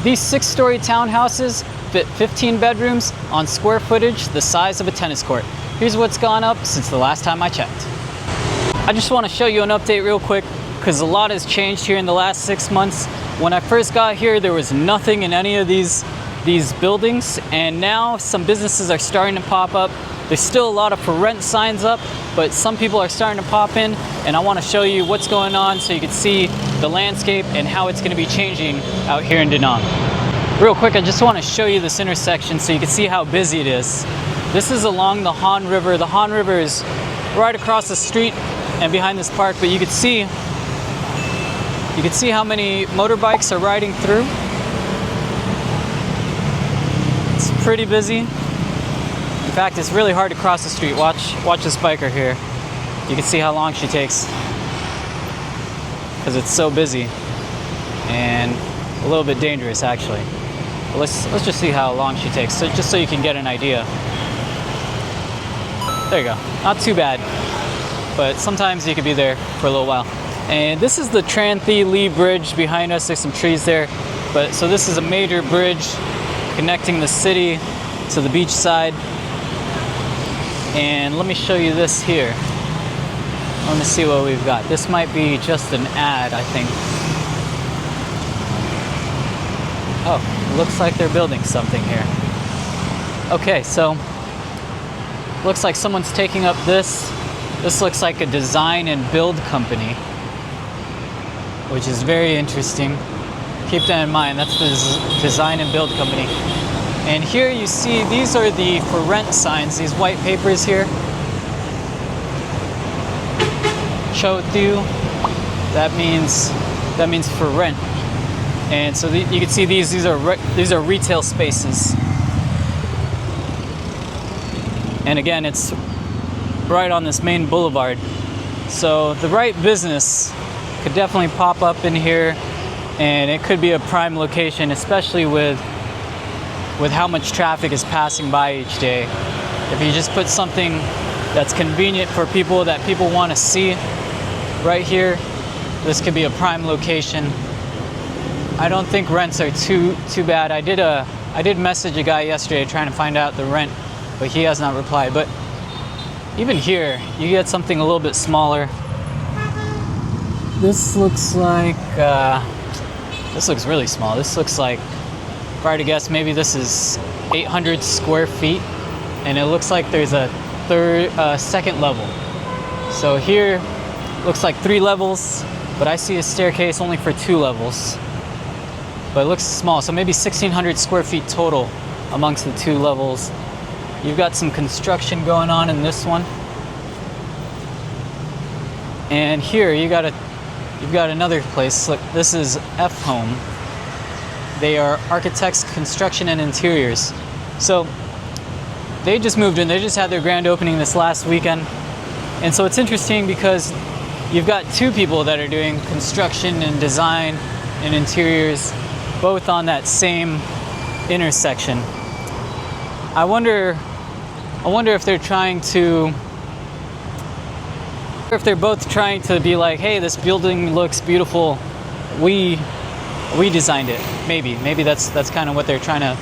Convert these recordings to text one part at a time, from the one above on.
These 6-story townhouses fit 15 bedrooms on square footage the size of a tennis court. Here's what's gone up since the last time I checked. I just want to show you an update real quick because a lot has changed here in the last 6 months. When I first got here, there was nothing in any of these buildings, and now some businesses are starting to pop up. There's still a lot of for rent signs up, but some people are starting to pop in, and I want to show you what's going on so you can see the landscape and how it's going to be changing out here in Da Nang. Real quick, I just want to show you this intersection so you can see how busy it is. This is along the Han River. The Han River is right across the street and behind this park, but you can see how many motorbikes are riding through. It's pretty busy. In fact, it's really hard to cross the street. Watch this biker here. You can see how long she takes because it's so busy and a little bit dangerous actually. But let's just see how long she takes, just so you can get an idea. There you go. Not too bad, but sometimes you could be there for a little while. And this is the Tran Thi Lee Bridge behind us. There's some trees there, so this is a major bridge connecting the city to the beach side. And let me show you this here. Let me see what we've got. This might be just an ad, I think. Oh, looks like they're building something here. Okay, so looks like someone's taking up this. This looks like a design and build company, which is very interesting. Keep that in mind. That's the design and build company. And here you see, these are the for rent signs, these white papers here. Cho Tu, that means for rent. And so you can see these are retail spaces. And again, it's right on this main boulevard. So the right business could definitely pop up in here, and it could be a prime location, especially with how much traffic is passing by each day. If you just put something that's convenient for people, that people want to see right here, this could be a prime location. I don't think rents are too bad. I did message a guy yesterday trying to find out the rent, but he has not replied. But even here, you get something a little bit smaller. This looks like, this looks really small. This looks like, if I were to guess, maybe this is 800 square feet, and it looks like there's a second level. So here, looks like 3 levels, but I see a staircase only for 2 levels. But it looks small, so maybe 1,600 square feet total amongst the 2 levels. You've got some construction going on in this one. And here, you've got another place. Look, this is F Home. They are architects, construction, and interiors. So they just moved in. They just had their grand opening this last weekend. And so it's interesting because you've got 2 people that are doing construction and design and interiors, both on that same intersection. I wonder if they're trying to, if they're both trying to be like, hey, this building looks beautiful. We designed it. Maybe that's kind of what they're trying to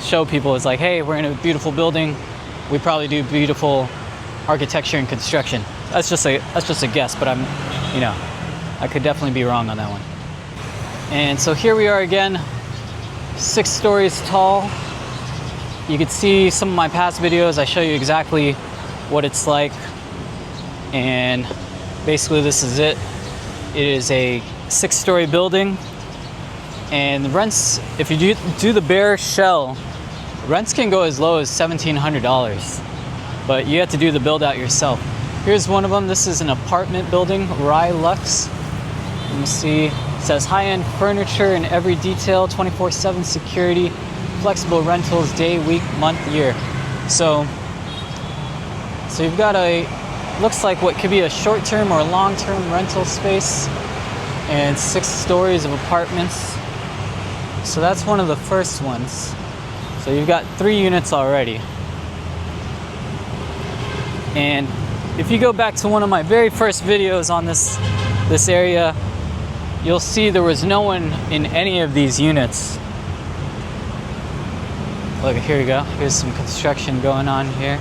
show people. Is like, hey, we're in a beautiful building. We probably do beautiful architecture and construction. That's just a guess, but I could definitely be wrong on that one. And so here we are again, 6 stories tall. You can see some of my past videos. I show you exactly what it's like, and basically this is it. It is a 6-story building. And the rents, if you do the bare shell, rents can go as low as $1,700, but you have to do the build out yourself. Here's one of them. This is an apartment building, Rai Lux. Let me see. It says high-end furniture in every detail, 24/7 security, flexible rentals, day, week, month, year. So you've got looks like what could be a short-term or long-term rental space, and 6 stories of apartments. So that's one of the first ones. So you've got 3 units already. And if you go back to one of my very first videos on this area, you'll see there was no one in any of these units. Look, here we go. Here's some construction going on here.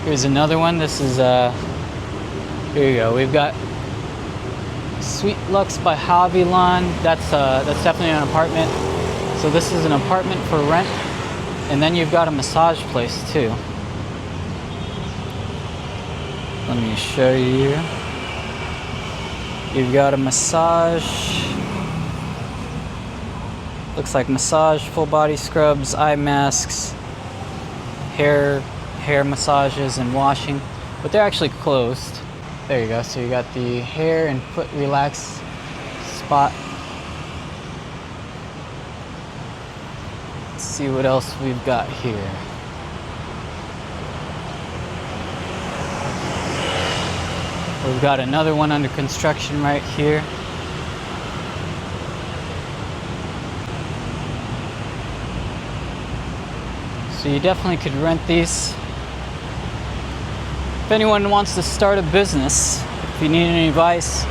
Here's another one. This is here you go. We've got Sweet Lux by Havilon. That's definitely an apartment. So this is an apartment for rent. And then you've got a massage place too. Let me show you. You've got a massage. Looks like massage, full body scrubs, eye masks, hair massages and washing, but they're actually closed. There you go. So you got the hair and foot relax spot. Let's see what else we've got here. We've got another one under construction right here. So you definitely could rent these. If anyone wants to start a business, if you need any advice,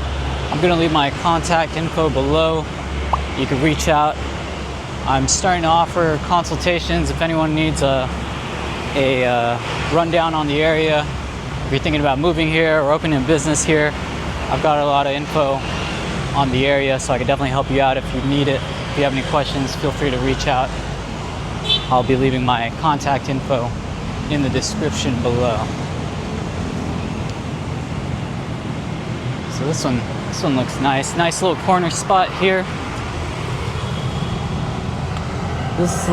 I'm going to leave my contact info below. You can reach out. I'm starting to offer consultations if anyone needs a rundown on the area. If you're thinking about moving here or opening a business here, I've got a lot of info on the area, so I can definitely help you out if you need it. If you have any questions, feel free to reach out. I'll be leaving my contact info in the description below. So this one looks nice. Nice little corner spot here. This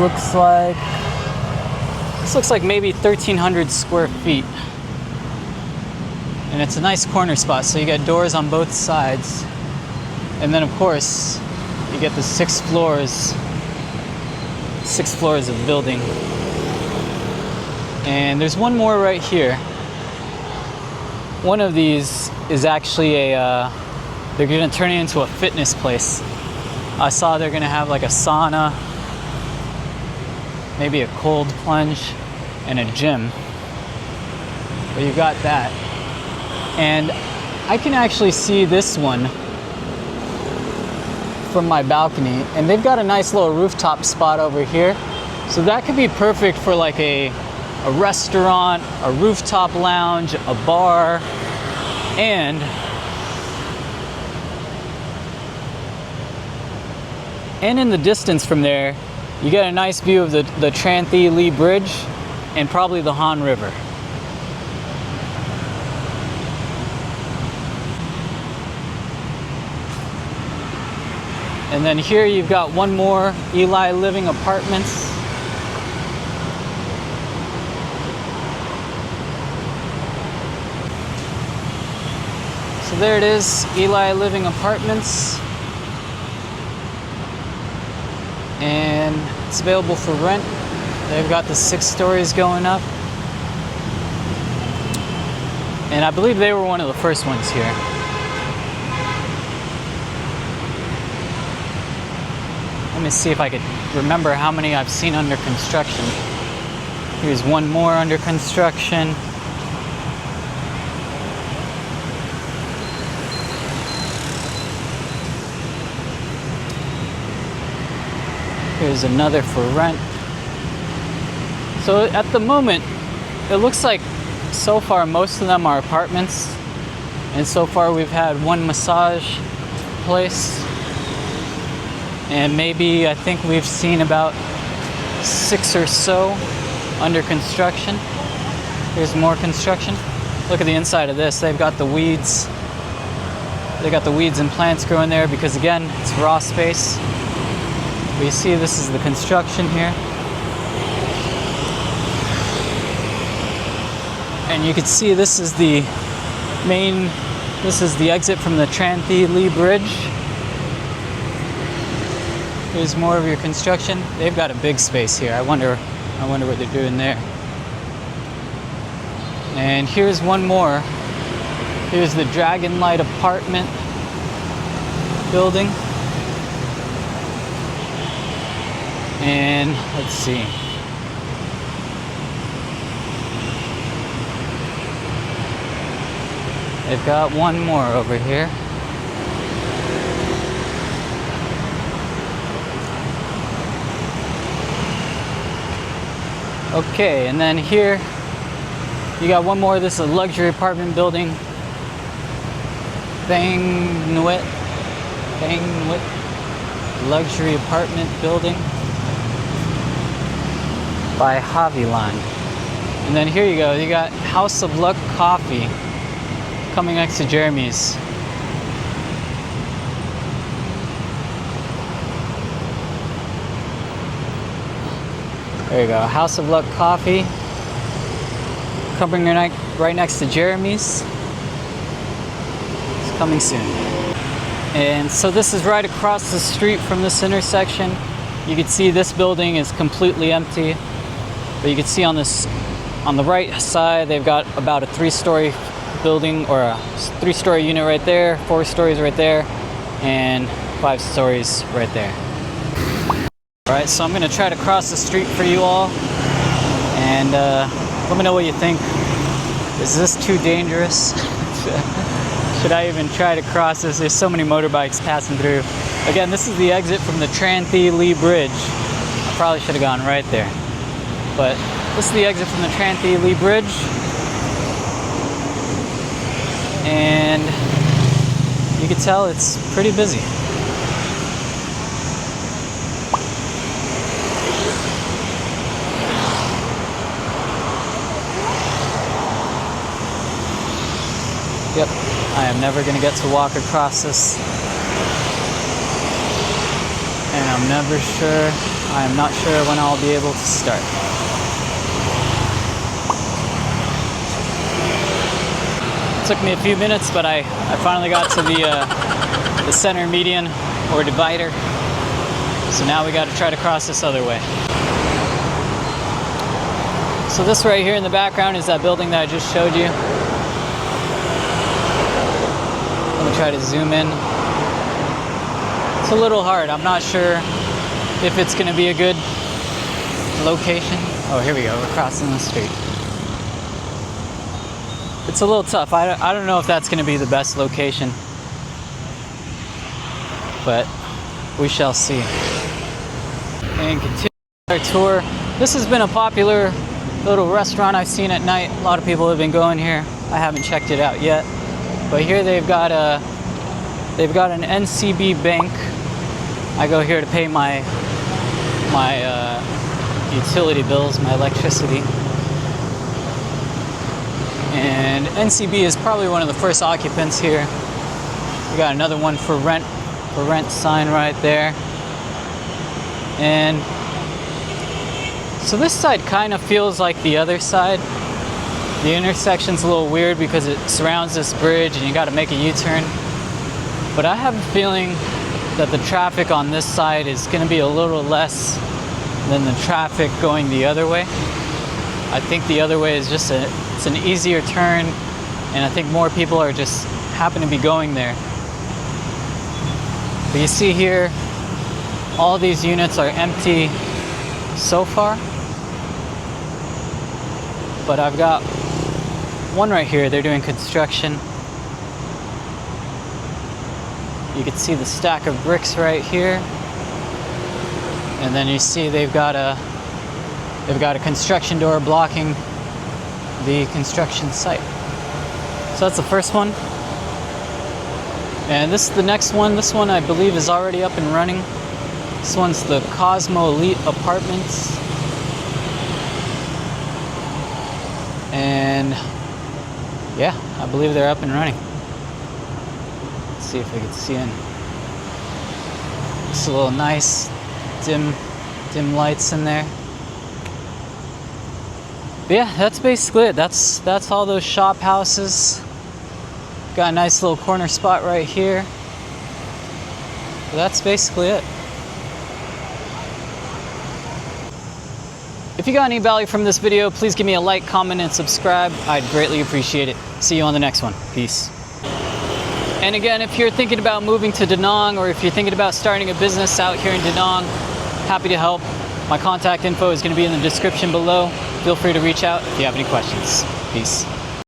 looks like maybe 1,300 square feet. And it's a nice corner spot, so you got doors on both sides. And then of course, you get the 6 floors of building. And there's one more right here. One of these is actually they're gonna turn it into a fitness place. I saw they're gonna have like a sauna, maybe a cold plunge, and a gym. But you got that. And I can actually see this one from my balcony, and they've got a nice little rooftop spot over here. So that could be perfect for like a restaurant, a rooftop lounge, a bar, and in the distance from there, you get a nice view of the Tranthea Lee Bridge and probably the Han River. And then here you've got one more, Eli Living Apartments. So there it is, Eli Living Apartments. And it's available for rent. They've got the 6 stories going up. And I believe they were one of the first ones here. Let me see if I could remember how many I've seen under construction. Here's one more under construction. Here's another for rent. So at the moment, it looks like so far most of them are apartments. And so far we've had one massage place. And maybe I think we've seen about 6 or so under construction. Here's more construction. Look at the inside of this. They've got the weeds. They got the weeds and plants growing there because again, it's raw space. But you see this is the construction here. And you can see this is the exit from the Tranthea Lee Bridge. Here's more of your construction. They've got a big space here. I wonder what they're doing there. And here's one more. Here's the Dragon Light apartment building. And let's see. They've got one more over here. Okay, and then here you got one more. This is a luxury apartment building. Bangwit luxury apartment building by Haviland. And then here you go, you got House of Luck Coffee coming next to Jeremy's. There you go, House of Luck Coffee coming right next to Jeremy's. It's coming soon. And so this is right across the street from this intersection. You can see this building is completely empty, but you can see on the right side they've got about a 3-story building, or a 3-story unit right there, 4 stories right there, and 5 stories right there. All right, so I'm gonna try to cross the street for you all, and let me know what you think. Is this too dangerous? Should I even try to cross this? There's so many motorbikes passing through. Again, this is the exit from the Tranthea Lee Bridge. I probably should have gone right there. But this is the exit from the Tranthea Lee Bridge. And you can tell it's pretty busy. Yep, I am never going to get to walk across this. And I am not sure when I'll be able to start. It took me a few minutes, but I finally got to the center median or divider. So now we got to try to cross this other way. So this right here in the background is that building that I just showed you. Let me try to zoom in. It's a little hard. I'm not sure if it's going to be a good location. Oh, here we go. We're crossing the street. It's a little tough. I don't know if that's going to be the best location, but we shall see. And continue our tour. This has been a popular little restaurant I've seen at night. A lot of people have been going here. I haven't checked it out yet. But here they've got an NCB bank. I go here to pay my utility bills, my electricity. And NCB is probably one of the first occupants here. We got another one for rent sign right there. And so this side kind of feels like the other side. The intersection's a little weird because it surrounds this bridge and you got to make a U-turn. But I have a feeling that the traffic on this side is going to be a little less than the traffic going the other way. I think the other way is just it's an easier turn, and I think more people are just happen to be going there. But you see here, all these units are empty so far. But I've got one right here. They're doing construction. You can see the stack of bricks right here, and then you see they've got a construction door blocking the construction site. So that's the first one, and this is the next one. This one I believe is already up and running. This one's the Cosmo Elite Apartments, and yeah, I believe they're up and running. Let's see if we can see in. It's a little nice, dim lights in there. But yeah, that's basically it. That's all those shop houses. Got a nice little corner spot right here. But that's basically it. If you got any value from this video, please give me a like, comment, and subscribe. I'd greatly appreciate it. See you on the next one. Peace. And again, if you're thinking about moving to Da Nang, or if you're thinking about starting a business out here in Da Nang, happy to help. My contact info is going to be in the description below. Feel free to reach out if you have any questions. Peace.